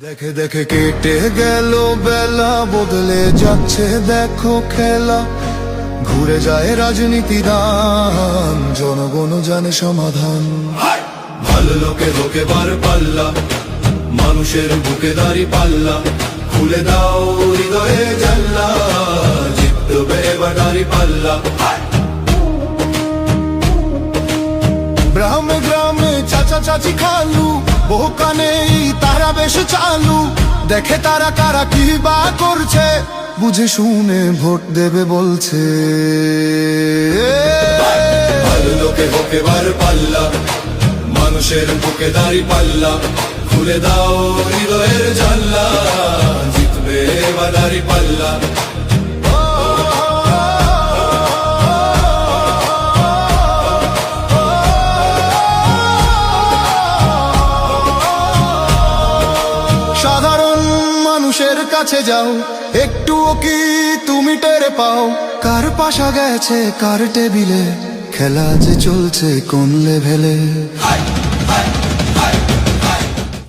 দেখে দেখে কেটে গেল বেলা, বদলে যাচ্ছে দেখো খেলা। ঘুরে যায় রাজনীতি দান, জনগণ জানে সমাধান। ভালো লোকে লোকে বার পাল্লা, মানুষের বুকে দাঁড়ি পাল্লা। খুলে দাও হৃদয়ে জানলা, জিতবে এবার দাঁড়ি পাল্লা। গ্রামে গ্রামে চাচা চাচি খালু, বহু কানে তারা বেশ চালু। দেখে তারা কারা কি বা করছে, বুঝে শুনে ভোট দেবে বলছে। ভালো লোকে হোক এবার পাল্লা, মানুষের বুকে দাঁড়ি পাল্লা। খুলে দাও হৃদয়ের জানলা, জিতবে এবার দাঁড়ি পাল্লা। সাধারণ মানুষের কাছে যাও, একটুও কি তুমি টের পাও? কার পাশা গেছে কার টেবিলে, খেলা যে চলছে কোন লেভেলে।